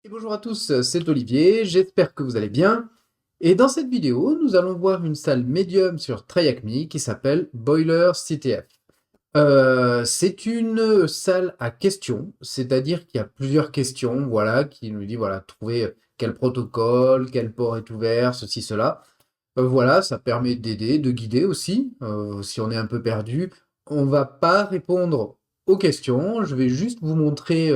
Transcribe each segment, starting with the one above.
Et bonjour à tous, c'est Olivier, j'espère que vous allez bien. Et dans cette vidéo, nous allons voir une salle médium sur TryHackMe qui s'appelle Boiler CTF. C'est une salle à questions, c'est-à-dire qu'il y a plusieurs questions, voilà, qui nous dit, voilà, trouver quel protocole, quel port est ouvert, ceci, cela. Voilà, ça permet d'aider, de guider aussi, si on est un peu perdu. On va pas répondre aux questions, je vais juste vous montrer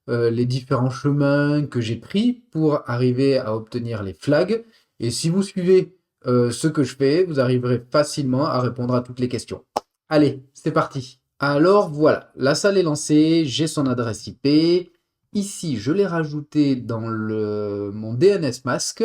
les différents chemins que j'ai pris pour arriver à obtenir les flags. Et si vous suivez ce que je fais, vous arriverez facilement à répondre à toutes les questions. Allez, c'est parti. Alors voilà, la salle est lancée, j'ai son adresse IP. Ici, je l'ai rajouté dans mon DNS mask,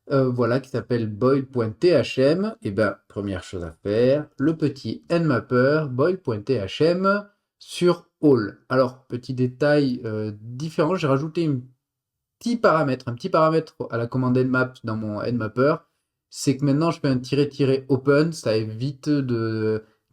voilà, qui s'appelle boil.thm. Et ben, première chose à faire, le petit nmapper boil.thm sur all. Alors, petit détail différent, j'ai rajouté un petit paramètre à la commande nmap dans mon nmapper, c'est que maintenant je fais un "-open", ça évite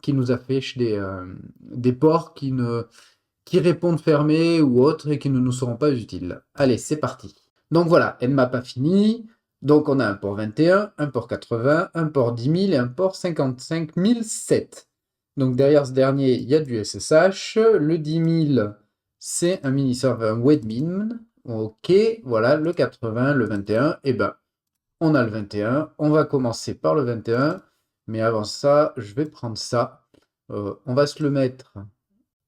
qu'il nous affiche des ports qui répondent fermés ou autres et qui ne nous seront pas utiles. Allez, c'est parti. Donc voilà, nmap a fini. Donc on a un port 21, un port 80, un port 10 000 et un port 55 007. Donc derrière ce dernier, il y a du SSH. Le 10 000, c'est un mini-serveur Webmin. Ok, voilà, le 80, le 21, et ben, on a le 21. On va commencer par le 21. Mais avant ça, je vais prendre ça. On va se le mettre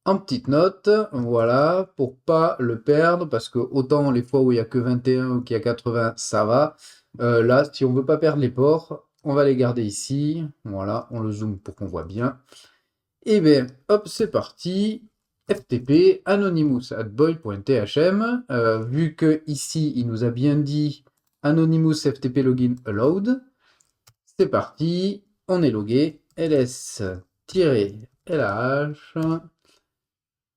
en petite note, voilà, pour pas le perdre, parce que autant les fois où il y a que 21 ou qu'il y a 80, ça va. Là, si on veut pas perdre les ports, on va les garder ici. Voilà, on le zoome pour qu'on voit bien. Et bien, hop, c'est parti. FTP anonymous@boil.thm. Vu que ici, il nous a bien dit anonymous FTP login allowed. C'est parti, on est logué. ls-lh.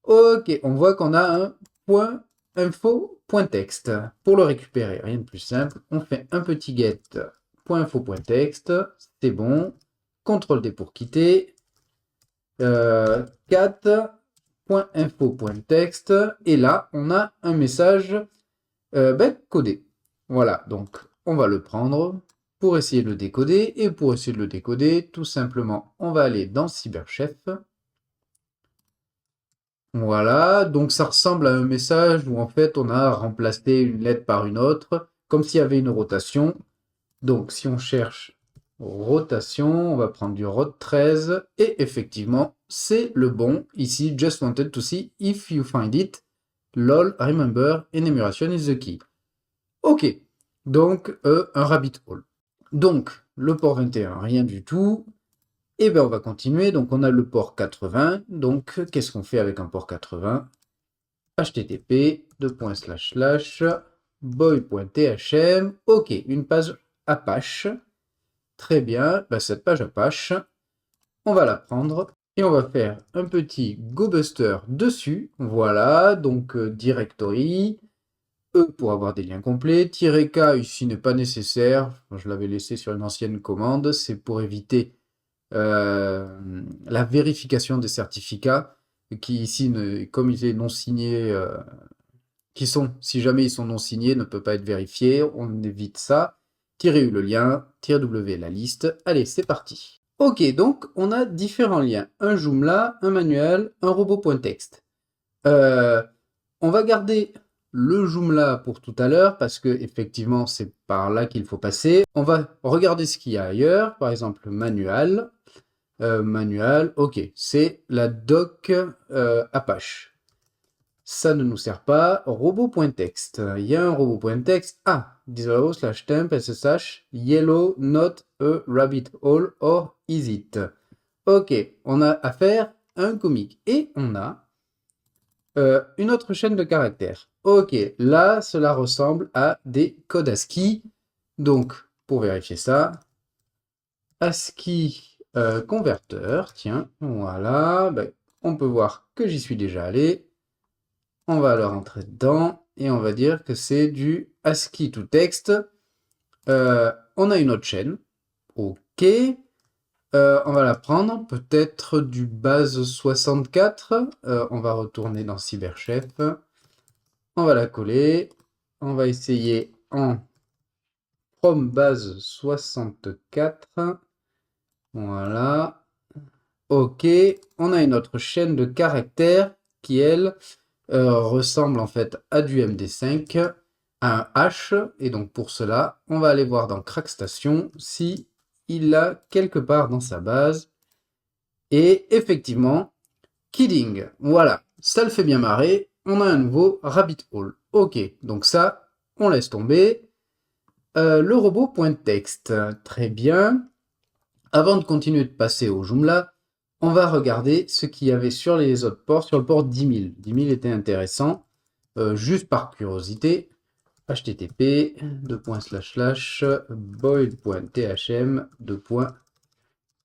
Ok, on voit qu'on a un point info point texte. Pour le récupérer, rien de plus simple, on fait un petit get point info point texte, c'est bon. CTRL-D pour quitter. cat.info.text, et là on a un message codé. Voilà, donc on va le prendre pour essayer de le décoder, et pour essayer de le décoder, tout simplement on va aller dans Cyberchef. Voilà, donc ça ressemble à un message où en fait on a remplacé une lettre par une autre, comme s'il y avait une rotation. Donc si on cherche rotation, on va prendre du rot 13, et effectivement c'est le bon. Ici, just wanted to see if you find it. Lol, remember, enumeration is the key. Ok, donc un rabbit hole. Donc le port 21, rien du tout. Et bien on va continuer, donc on a le port 80, donc qu'est-ce qu'on fait avec un port 80? http boy.thm. Ok, une page Apache. Très bien, bah, cette page Apache, on va la prendre et on va faire un petit GoBuster dessus. Voilà, donc directory, E pour avoir des liens complets, -K ici n'est pas nécessaire, je l'avais laissé sur une ancienne commande, c'est pour éviter la vérification des certificats qui ici, comme ils sont non signés, si jamais ils sont non signés, ne peut pas être vérifié. On évite ça. U le lien, W la liste. Allez, c'est parti. Ok, donc on a différents liens. Un Joomla, un manuel, un robot.txt. Euh, on va garder le Joomla pour tout à l'heure parce que effectivement c'est par là qu'il faut passer. On va regarder ce qu'il y a ailleurs. Par exemple, manual. Manual, ok, c'est la doc Apache. Ça ne nous sert pas. Robot.txt. Il y a un robot.txt. Ah, disallow /temp ssh yellow not a rabbit hole or is it? Ok, on a affaire à un comic. Et on a une autre chaîne de caractères. Ok, là, cela ressemble à des codes ASCII. Donc, pour vérifier ça, ASCII converteur. Tiens, voilà. Ben, on peut voir que j'y suis déjà allé. On va alors rentrer dedans et on va dire que c'est du ASCII to text. On a une autre chaîne. Ok. On va la prendre. Peut-être du base 64. On va retourner dans Cyberchef. On va la coller. on va essayer en from base 64. Voilà. OK. On a une autre chaîne de caractères qui, elle, ressemble en fait à du MD5, à un H. Et donc pour cela, on va aller voir dans Crackstation si il l'a quelque part dans sa base. Et effectivement, kidding. Voilà. Ça le fait bien marrer. On a un nouveau rabbit hole. OK. Donc ça, on laisse tomber. Le robot .text. Très bien. Avant de continuer de passer au Joomla, on va regarder ce qu'il y avait sur les autres ports, sur le port 10 000. 10 000 était intéressant, juste par curiosité. http boil.thm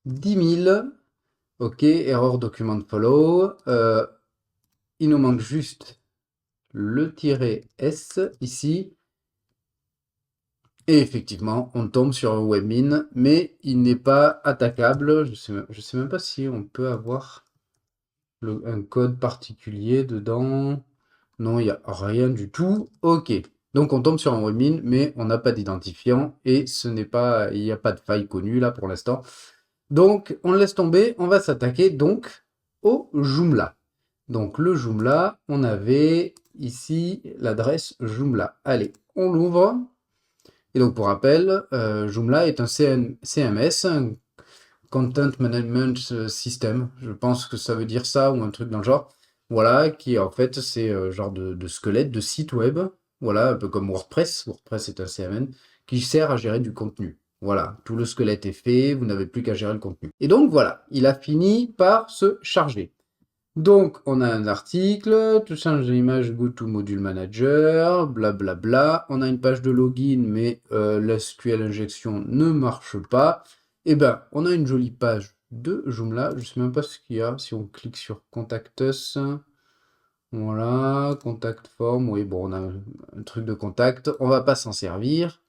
10 000. Ok, error document follow. Il nous manque juste le -s ici. Et effectivement, on tombe sur un webmin, mais il n'est pas attaquable. Je sais même pas si on peut avoir un code particulier dedans. Non, il n'y a rien du tout. Ok. Donc on tombe sur un webmin, mais on n'a pas d'identifiant et il n'y a pas de faille connue là pour l'instant. Donc on laisse tomber. On va s'attaquer donc au Joomla. Donc le Joomla, on avait ici l'adresse Joomla. Allez, on l'ouvre. Et donc, pour rappel, Joomla est un CMS, un Content Management System. Je pense que ça veut dire ça ou un truc dans le genre. Voilà, qui en fait, c'est genre de squelette, de site web. Voilà, un peu comme WordPress. WordPress est un CMS qui sert à gérer du contenu. Voilà, tout le squelette est fait, vous n'avez plus qu'à gérer le contenu. Et donc voilà, il a fini par se charger. Donc, on a un article, tout changer l'image, go to module manager, blablabla. Bla bla. On a une page de login, mais l'SQL injection ne marche pas. Et ben, on a une jolie page de Joomla. Je sais même pas ce qu'il y a. Si on clique sur Contact Us, voilà, Contact Form. Oui, bon, on a un truc de contact. On va pas s'en servir.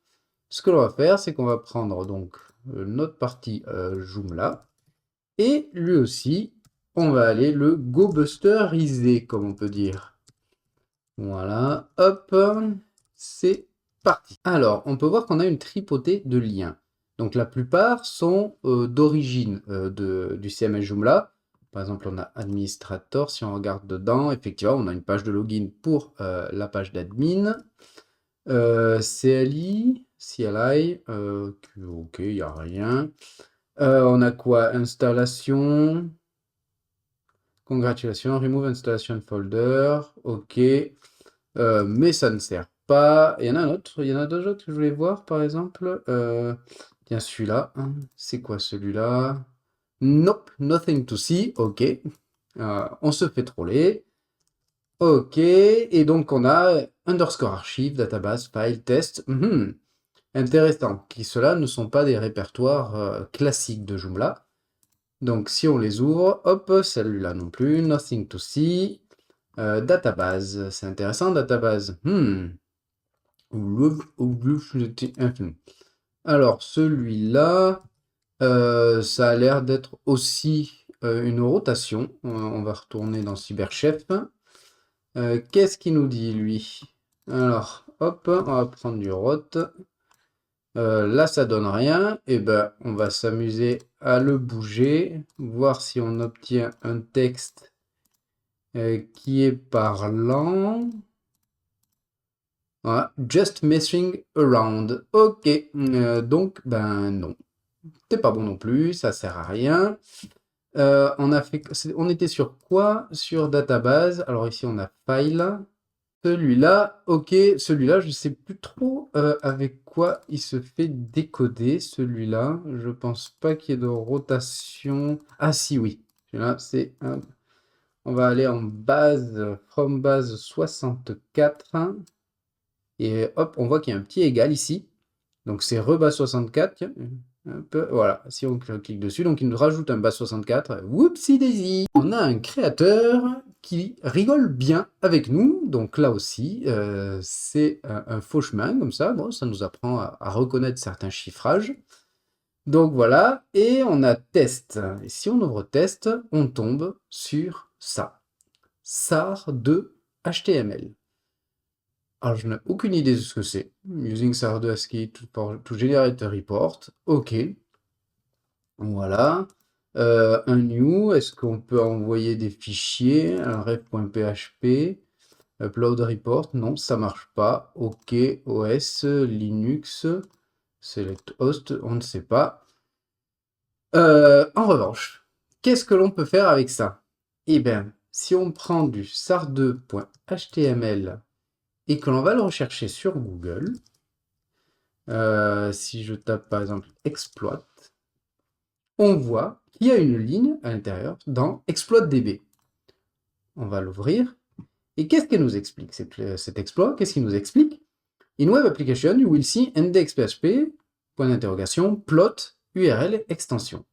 Ce que l'on va faire, c'est qu'on va prendre donc notre partie Joomla. Et lui aussi, on va aller le go-busteriser, comme on peut dire. Voilà, hop, c'est parti. Alors, on peut voir qu'on a une tripotée de liens. Donc la plupart sont d'origine du CMS Joomla. Par exemple, on a administrator. Si on regarde dedans, effectivement, on a une page de login pour la page d'admin. CLI, ok, il n'y a rien. On a quoi? Installation. Congratulations, remove installation folder. Ok. Mais ça ne sert pas. Il y en a un autre. Il y en a deux autres que je voulais voir, par exemple. Tiens, celui-là. C'est quoi celui-là? Nope, nothing to see. Ok. On se fait troller. Ok. Et donc, on a underscore archive, database, file, test. Intéressant. Qui ceux-là ne sont pas des répertoires classiques de Joomla. Donc, si on les ouvre, hop, celui-là non plus, nothing to see. Database, c'est intéressant, database. Alors, celui-là, ça a l'air d'être aussi une rotation. On va retourner dans CyberChef. Qu'est-ce qu'il nous dit, lui? Alors, hop, on va prendre du rot. Là, ça donne rien. Et ben, on va s'amuser à le bouger, voir si on obtient un texte qui est parlant. Voilà, just messing around. Ok, donc, ben non. C'est pas bon non plus, ça sert à rien. On était sur quoi? Sur database. Alors ici, on a file. Celui-là, ok, celui-là, je sais plus trop avec quoi il se fait décoder, celui-là. Je pense pas qu'il y ait de rotation. Ah si, oui. Celui-là, c'est un... On va aller en base, from base 64. Et hop, on voit qu'il y a un petit égal ici. Donc c'est rebase 64. Tiens, un peu, voilà, si on clique dessus, donc il nous rajoute un base 64. Whoopsie daisy! On a un créateur qui rigole bien avec nous. Donc là aussi, c'est un faux chemin, comme ça. Bon, ça nous apprend à reconnaître certains chiffrages. Donc voilà, et on a test. Et si on ouvre test, on tombe sur ça. SAR de HTML. Alors, je n'ai aucune idée de ce que c'est. Using Sardusky to generate a report. OK. Voilà. Un new, est-ce qu'on peut envoyer des fichiers? Un ref.php. Upload report, non, ça marche pas. OK, OS, Linux, select host, on ne sait pas. En revanche, qu'est-ce que l'on peut faire avec ça? Eh bien, si on prend du sar2.html et que l'on va le rechercher sur Google, si je tape par exemple exploit, on voit qu'il y a une ligne à l'intérieur dans exploit.db. On va l'ouvrir. Et qu'est-ce qu'elle nous explique, cet exploit? Qu'est-ce qu'il nous explique? In web application, you will see index.php, point d'interrogation, plot, URL, extension.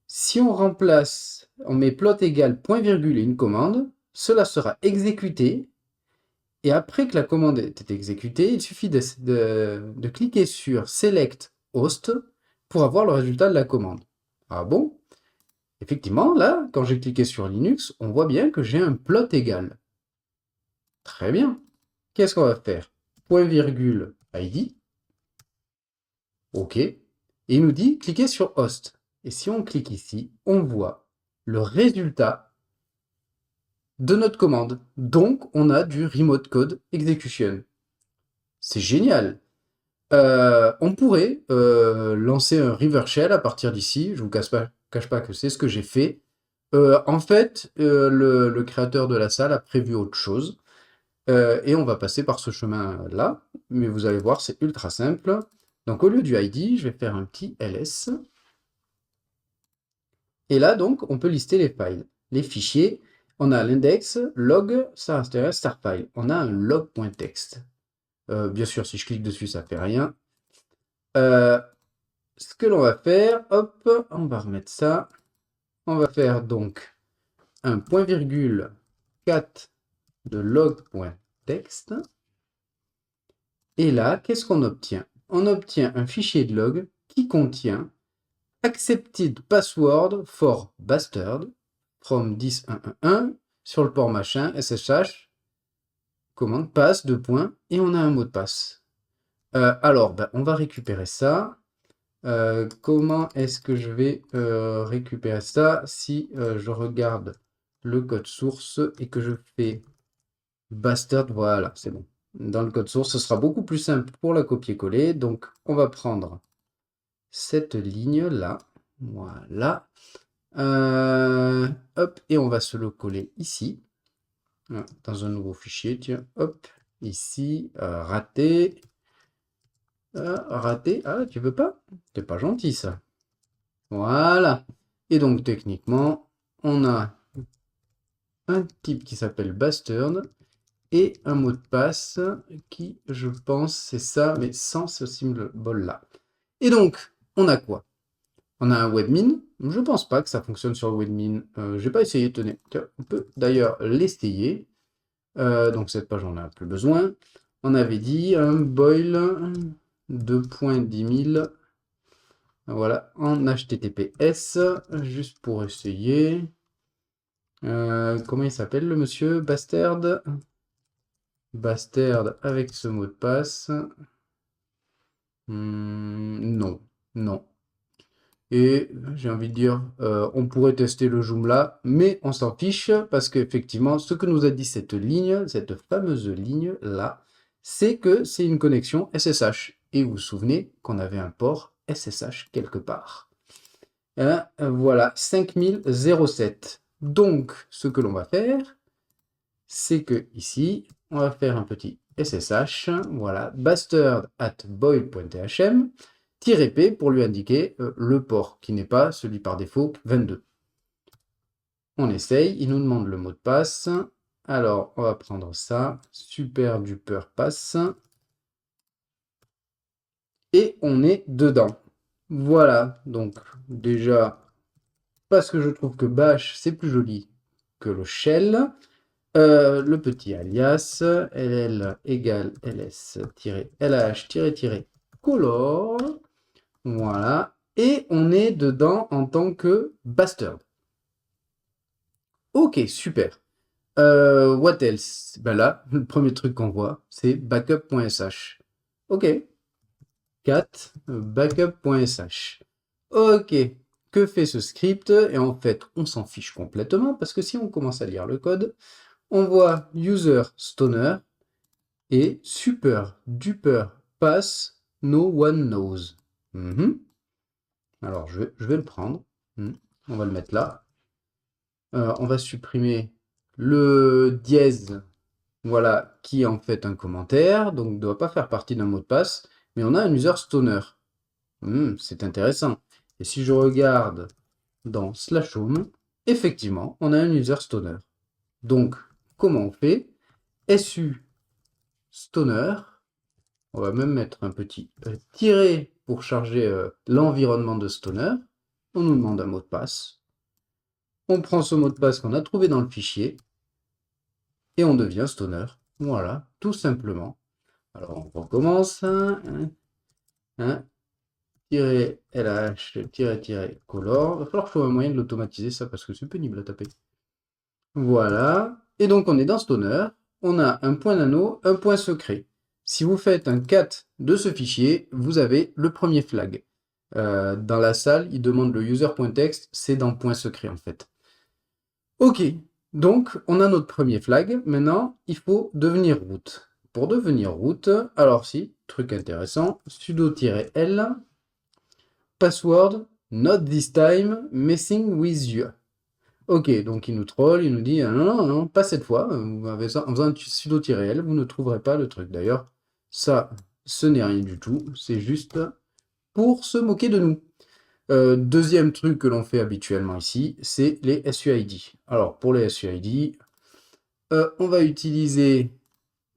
Si on remplace, on met plot égale point virgule et une commande, cela sera exécuté. Et après que la commande ait été exécutée, il suffit de cliquer sur Select Host pour avoir le résultat de la commande. Ah bon? Effectivement, là, quand j'ai cliqué sur Linux, on voit bien que j'ai un plot égal. Très bien. Qu'est-ce qu'on va faire? Point virgule ID. OK. Et il nous dit cliquez sur Host. Et si on clique ici, on voit le résultat de notre commande. Donc, on a du Remote Code Execution. C'est génial. On pourrait lancer un River Shell à partir d'ici. Je ne vous cache pas que c'est ce que j'ai fait. En fait, le créateur de la salle a prévu autre chose. Et on va passer par ce chemin-là. Mais vous allez voir, c'est ultra simple. Donc, au lieu du ID, je vais faire un petit ls. Et là, donc, on peut lister les files, les fichiers. On a l'index, log, starfile. On a un log.txt. Bien sûr, si je clique dessus, ça ne fait rien. Ce que l'on va faire, hop, on va remettre ça. On va faire donc un point virgule 4 de log.txt. Et là, qu'est-ce qu'on obtient? On obtient un fichier de log qui contient accepted password for bastard from 10.1.1.1 sur le port machin, SSH, commande passe, deux points, et on a un mot de passe. Alors, on va récupérer ça. Comment est-ce que je vais récupérer ça si je regarde le code source et que je fais bastard, voilà, c'est bon. Dans le code source, ce sera beaucoup plus simple pour la copier-coller. Donc, on va prendre cette ligne-là, voilà. Hop, et on va se le coller ici, dans un nouveau fichier, tiens, hop, ici, raté, raté, ah, tu veux pas? C'est pas gentil, ça. Voilà. Et donc, techniquement, on a un type qui s'appelle bastard et un mot de passe qui, je pense, c'est ça, mais sans ce symbole-là. Et donc, on a quoi? On a un webmin. Je pense pas que ça fonctionne sur le webmin. J'ai pas essayé, tenez. On peut d'ailleurs l'essayer. Donc cette page, on n'a plus besoin. On avait dit un boil 2.10000. Voilà, en HTTPS, juste pour essayer. Comment il s'appelle le monsieur? Bastard. Bastard avec ce mot de passe. Non, non. Et j'ai envie de dire, on pourrait tester le Joomla, mais on s'en fiche parce qu'effectivement, ce que nous a dit cette ligne, cette fameuse ligne-là, c'est que c'est une connexion SSH. Et vous vous souvenez qu'on avait un port SSH quelque part. Voilà, 5007. Donc, ce que l'on va faire, c'est que ici, on va faire un petit SSH, voilà, bastard at boil.thm, -p pour lui indiquer le port, qui n'est pas celui par défaut 22. On essaye, il nous demande le mot de passe. Alors, on va prendre ça, super duper passe. Et on est dedans. Voilà, donc déjà, parce que je trouve que bash, c'est plus joli que le shell. Le petit alias, ll égale ls-lh-color. Voilà. Et on est dedans en tant que bastard. Ok, super. What else? Ben là, le premier truc qu'on voit, c'est backup.sh. Ok, cat backup.sh. Ok, que fait ce script? Et en fait, on s'en fiche complètement parce que si on commence à lire le code, on voit user stoner et super duper pass no one knows. Mhm. Alors, je vais le prendre. On va le mettre là. On va supprimer le dièse, voilà, qui est en fait un commentaire, donc ne doit pas faire partie d'un mot de passe, mais on a un user stoner. C'est intéressant. Et si je regarde dans slash home, effectivement, on a un user stoner. Donc, comment on fait? SU stoner, on va même mettre un petit tiret pour charger l'environnement de stoner. On nous demande un mot de passe. On prend ce mot de passe qu'on a trouvé dans le fichier et on devient stoner. Voilà, tout simplement. Alors on recommence. Tiret LH, tiret, color. Il va falloir que je trouve un moyen de l'automatiser ça parce que c'est pénible à taper. Voilà. Et donc on est dans stoner. On a un point nano, un point secret. Si vous faites un cat de ce fichier, vous avez le premier flag. Dans la salle, il demande le user.text, c'est dans point secret en fait. Ok, donc on a notre premier flag. Maintenant, il faut devenir root. Pour devenir root, alors si, truc intéressant, sudo-l, password, not this time, messing with you. Ok, donc il nous troll, il nous dit non, non, non, pas cette fois. En faisant un sudo-l, vous ne trouverez pas le truc. D'ailleurs, ça, ce n'est rien du tout. C'est juste pour se moquer de nous. Deuxième truc que l'on fait habituellement ici, c'est les SUID. Alors, pour les SUID, on va utiliser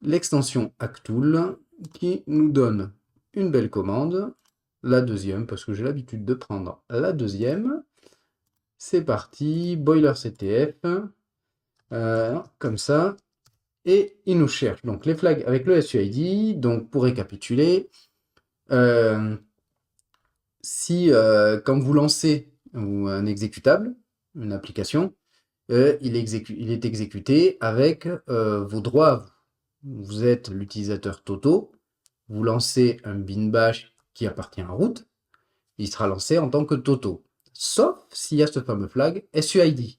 l'extension hacktool qui nous donne une belle commande. La deuxième, parce que j'ai l'habitude de prendre la deuxième. C'est parti, boilerctf, comme ça. Et il nous cherche donc les flags avec le SUID. Donc, pour récapituler, si quand vous lancez un exécutable, une application, il est exécuté avec vos droits à vous. Vous êtes l'utilisateur Toto, vous lancez un bin bash qui appartient à root, il sera lancé en tant que Toto. Sauf s'il y a ce fameux flag SUID.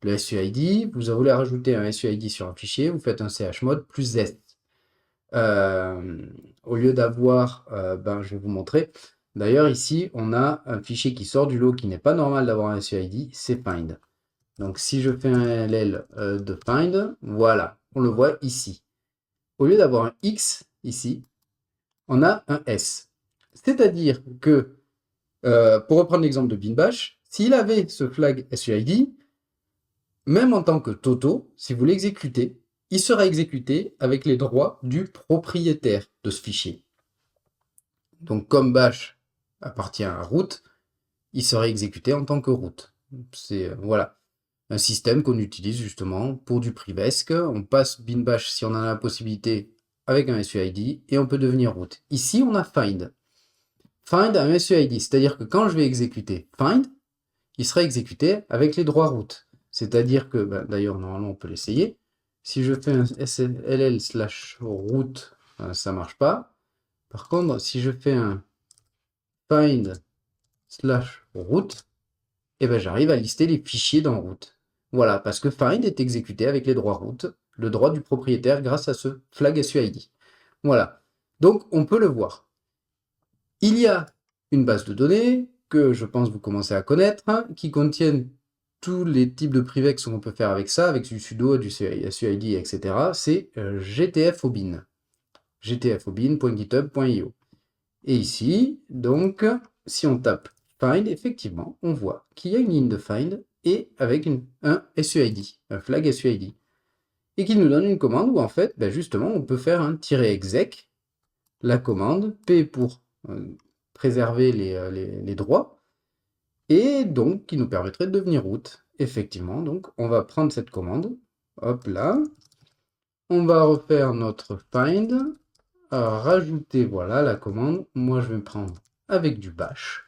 Le SUID, vous voulez rajouter un SUID sur un fichier, vous faites un chmod plus S. Au lieu d'avoir, je vais vous montrer. D'ailleurs, ici, on a un fichier qui sort du lot qui n'est pas normal d'avoir un SUID, c'est find. Donc, si je fais un LL de find, voilà, on le voit ici. Au lieu d'avoir un X ici, on a un S. C'est-à-dire que, pour reprendre l'exemple de binbash, s'il avait ce flag SUID, même en tant que Toto, si vous l'exécutez, il sera exécuté avec les droits du propriétaire de ce fichier. Donc comme bash appartient à root, il sera exécuté en tant que root. C'est voilà, un système qu'on utilise justement pour du privesc. On passe bin bash si on en a la possibilité avec un SUID et on peut devenir root. Ici, on a find. Find a un SUID, c'est-à-dire que quand je vais exécuter find, il sera exécuté avec les droits root. C'est-à-dire que, d'ailleurs, normalement, on peut l'essayer. Si je fais un ll/root, ça marche pas. Par contre, si je fais un find/root, j'arrive à lister les fichiers dans root. Voilà, parce que find est exécuté avec les droits root, le droit du propriétaire grâce à ce flag SUID. Voilà. Donc, on peut le voir. Il y a une base de données que je pense vous commencez à connaître, qui contiennent tous les types de privex qu'on peut faire avec ça, avec du sudo, du SUID, etc. C'est gtfobin. gtfobin.github.io. Et ici, donc, si on tape find, effectivement, on voit qu'il y a une ligne de find et avec un SUID, un flag SUID. Et qu'il nous donne une commande où, en fait, justement, on peut faire un -exec, la commande, P pour préserver les droits, et donc qui nous permettrait de devenir root. Effectivement, donc on va prendre cette commande, hop là, on va refaire notre find, rajouter, voilà, la commande, moi je vais me prendre avec du bash,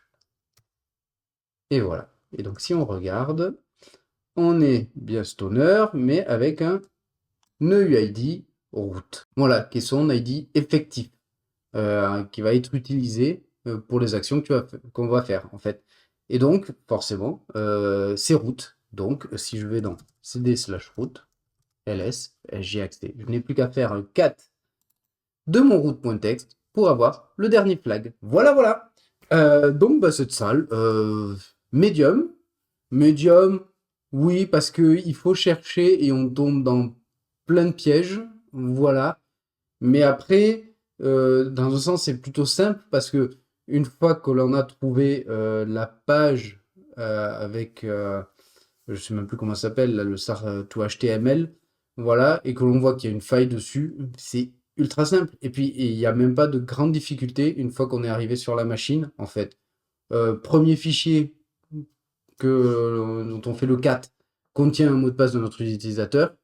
et voilà. Et donc si on regarde, on est bien stoner, mais avec un nœud UID route. Voilà, qui est son ID effectif, qui va être utilisé pour les actions qu'on va faire en fait. Et donc, forcément, c'est route. Donc, si je vais dans cd/route, ls, sjaxt, je n'ai plus qu'à faire un cat de mon route.txt pour avoir le dernier flag. Voilà, voilà. Donc, bah, cette salle, médium. Médium, oui, parce que il faut chercher et on tombe dans plein de pièges. Voilà. Mais après, dans un sens, c'est plutôt simple parce que une fois que l'on a trouvé la page avec, je sais même plus comment ça s'appelle, là, le SAR to HTML, voilà, et que l'on voit qu'il y a une faille dessus, c'est ultra simple. Et puis, il n'y a même pas de grande difficulté une fois qu'on est arrivé sur la machine, en fait. Premier fichier dont on fait le cat contient un mot de passe de notre utilisateur,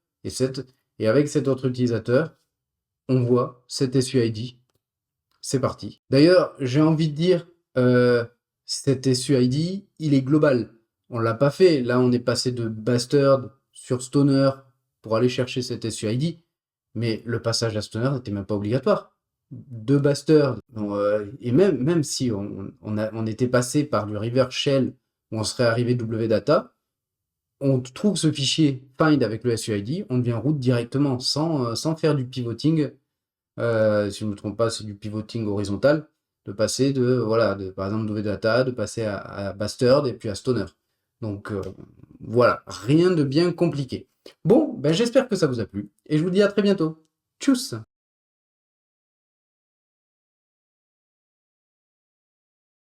et avec cet autre utilisateur, on voit cet SUID. C'est parti. D'ailleurs, j'ai envie de dire, cet SUID, il est global. On l'a pas fait. Là, on est passé de Bastard sur Stoner pour aller chercher cet SUID. Mais le passage à Stoner n'était même pas obligatoire. De Bastard, et même si on était passé par du Reverse Shell où on serait arrivé wdata, on trouve ce fichier find avec le SUID, on devient route directement sans faire du pivoting. Si je ne me trompe pas, c'est du pivoting horizontal, de passer par exemple wdata, de passer à Bastard et puis à Stoner. Donc voilà, rien de bien compliqué. Bon, ben j'espère que ça vous a plu et je vous dis à très bientôt. Tchuss!